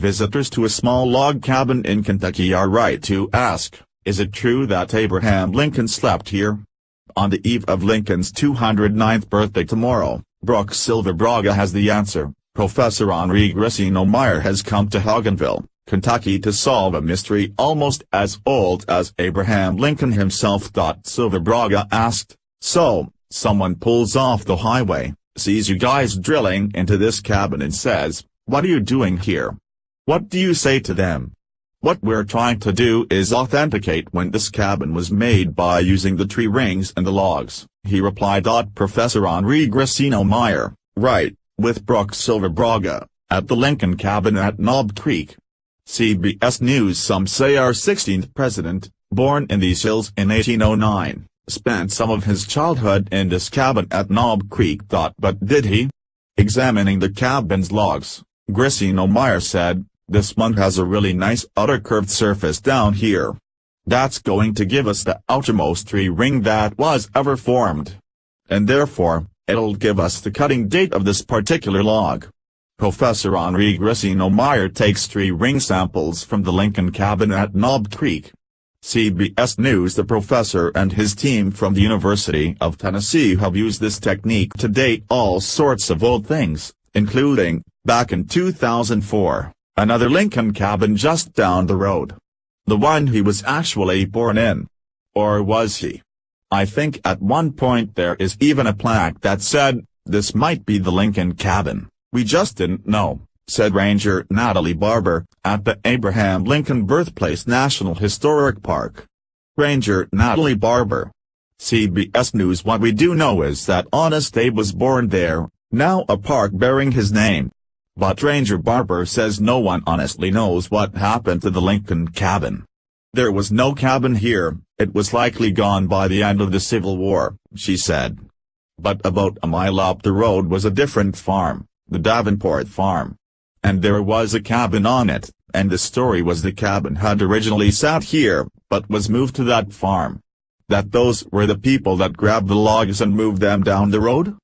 visitors to a small log cabin in Kentucky are right to ask, is it true that Abraham Lincoln slept here? On the eve of Lincoln's 209th birthday tomorrow, Brooke Silver Braga has the answer. Professor Henri Grissino-Meyer has come to Hogganville, Kentucky to solve a mystery almost as old as Abraham Lincoln himself. Silver Braga asked, so, someone pulls off the highway, sees you guys drilling into this cabin and says, what are you doing here? What do you say to them? What we're trying to do is authenticate when this cabin was made by using the tree rings and the logs, he replied. Professor Henri Grissino-Meyer, right, with Brooke Silver Braga, at the Lincoln cabin at Knob Creek. CBS News. Some say our 16th president, born in these hills in 1809, spent some of his childhood in this cabin at Knob Creek. But did he? Examining the cabin's logs, Grissino-Meyer said, this one has a really nice outer curved surface down here. That's going to give us the outermost tree ring that was ever formed. And therefore, it'll give us the cutting date of this particular log. Professor Henri Grissino-Meyer takes tree ring samples from the Lincoln cabin at Knob Creek. CBS News. The professor and his team from the University of Tennessee have used this technique to date all sorts of old things, including, back in 2004, another Lincoln cabin just down the road. The one he was actually born in. Or was he? I think at one point there is even a plaque that said, this might be the Lincoln cabin, we just didn't know, said Ranger Natalie Barber, at the Abraham Lincoln Birthplace National Historic Park. Ranger Natalie Barber. CBS News. What we do know is that Honest Abe was born there, now a park bearing his name. But Ranger Barber says no one honestly knows what happened to the Lincoln cabin. There was no cabin here, it was likely gone by the end of the Civil War, she said. But about a mile up the road was a different farm, the Davenport Farm. And there was a cabin on it, and the story was the cabin had originally sat here, but was moved to that farm. That those were the people that grabbed the logs and moved them down the road?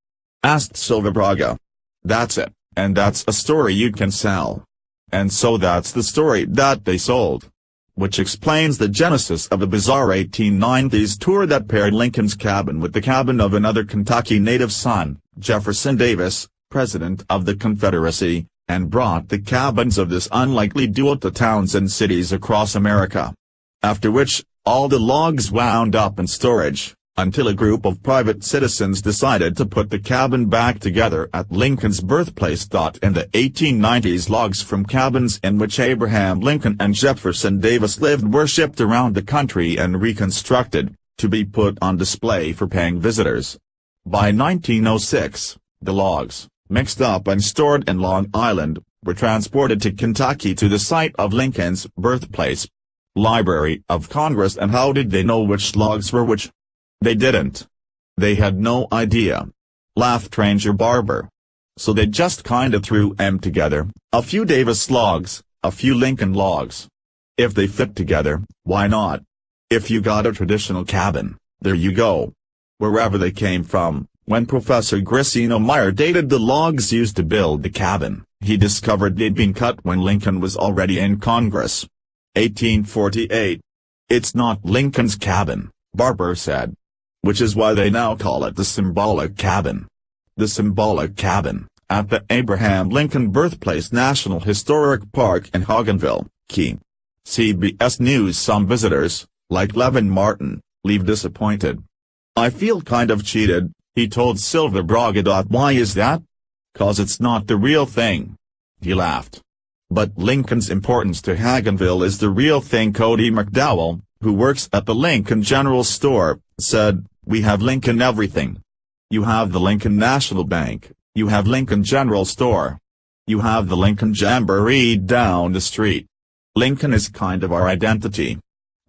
Asked Silver Braga. That's it. And that's a story you can sell. And so that's the story that they sold. Which explains the genesis of a bizarre 1890s tour that paired Lincoln's cabin with the cabin of another Kentucky native son, Jefferson Davis, President of the Confederacy, and brought the cabins of this unlikely duo to towns and cities across America. After which, all the logs wound up in storage, until a group of private citizens decided to put the cabin back together at Lincoln's birthplace. In the 1890s, logs from cabins in which Abraham Lincoln and Jefferson Davis lived were shipped around the country and reconstructed, to be put on display for paying visitors. By 1906, the logs, mixed up and stored in Long Island, were transported to Kentucky to the site of Lincoln's birthplace. Library of Congress. And how did they know which logs were which? They didn't. They had no idea. Laughed Ranger Barber. So they just kinda threw them together, a few Davis logs, a few Lincoln logs. If they fit together, why not? If you got a traditional cabin, there you go. Wherever they came from, when Professor Grissino-Meyer dated the logs used to build the cabin, he discovered they'd been cut when Lincoln was already in Congress. 1848. It's not Lincoln's cabin, Barber said. Which is why they now call it the symbolic cabin. The symbolic cabin, at the Abraham Lincoln Birthplace National Historic Park in Hogganville, Key. CBS News. Some visitors, like Levin Martin, leave disappointed. I feel kind of cheated, he told Silver Braga. Why is that? 'Cause it's not the real thing. He laughed. But Lincoln's importance to Hogganville is the real thing. Cody McDowell, who works at the Lincoln General Store, said, we have Lincoln everything. You have the Lincoln National Bank, you have Lincoln General Store. You have the Lincoln Jamboree down the street. Lincoln is kind of our identity.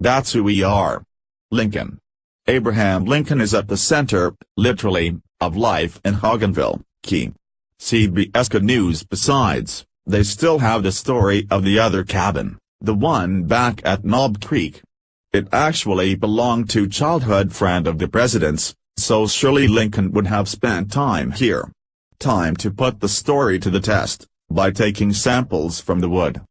That's who we are. Lincoln. Abraham Lincoln is at the center, literally, of life in Hogganville, Key. CBS News. Besides, they still have the story of the other cabin, the one back at Knob Creek. It actually belonged to childhood friend of the president's, so surely Lincoln would have spent time here. Time to put the story to the test, by taking samples from the wood.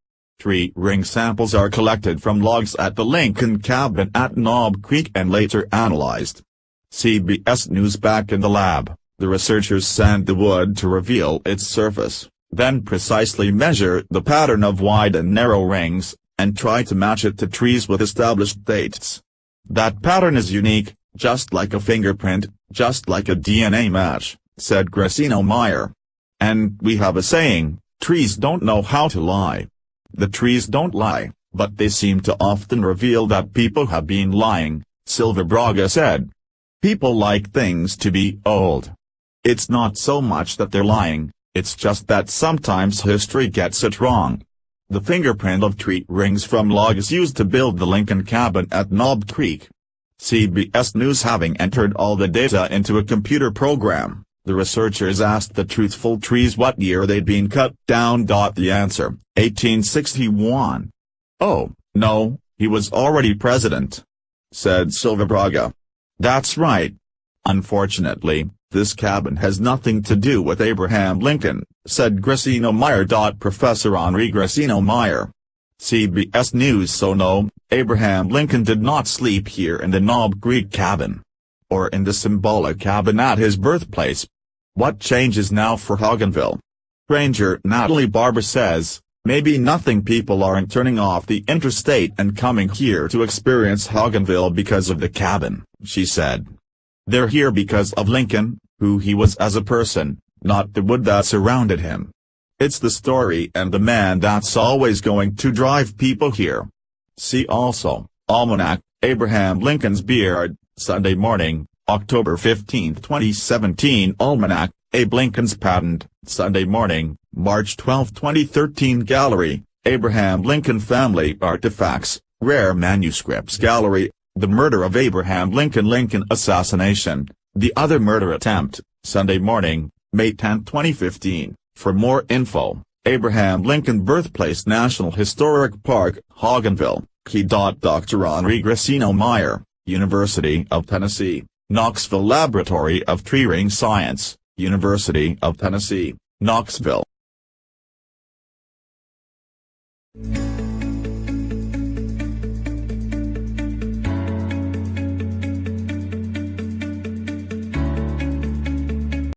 Tree ring samples are collected from logs at the Lincoln cabin at Knob Creek and later analyzed. CBS News. Back in the lab, the researchers sand the wood to reveal its surface, then precisely measure the pattern of wide and narrow rings, and try to match it to trees with established dates. That pattern is unique, just like a fingerprint, just like a DNA match, said Gracino Meyer. And we have a saying, trees don't know how to lie. The trees don't lie, but they seem to often reveal that people have been lying, Silva Braga said. People like things to be old. It's not so much that they're lying, it's just that sometimes history gets it wrong. The fingerprint of tree rings from logs used to build the Lincoln cabin at Knob Creek. CBS News. Having entered all the data into a computer program, the researchers asked the truthful trees what year they'd been cut down. The answer, 1861. Oh, no, he was already president, said Silva Braga. That's right. Unfortunately, this cabin has nothing to do with Abraham Lincoln, said Gracino Meyer. Professor Henri Gracino Meyer. CBS News. So no, Abraham Lincoln did not sleep here in the Knob Creek cabin. Or in the symbolic cabin at his birthplace. What changes now for Hogganville? Ranger Natalie Barber says, maybe nothing. People aren't turning off the interstate and coming here to experience Hogganville because of the cabin, she said. They're here because of Lincoln, who he was as a person, not the wood that surrounded him. It's the story and the man that's always going to drive people here. See also, Almanac, Abraham Lincoln's Beard, Sunday morning, October 15, 2017. Almanac, Abe Lincoln's Patent, Sunday morning, March 12, 2013. Gallery, Abraham Lincoln Family Artifacts, Rare Manuscripts Gallery, The Murder of Abraham Lincoln. Lincoln Assassination, The Other Murder Attempt, Sunday morning, May 10, 2015. For more info, Abraham Lincoln Birthplace National Historic Park, Hogganville, Key. Dr. Henri Gracino Meyer, University of Tennessee, Knoxville. Laboratory of Tree Ring Science, University of Tennessee, Knoxville.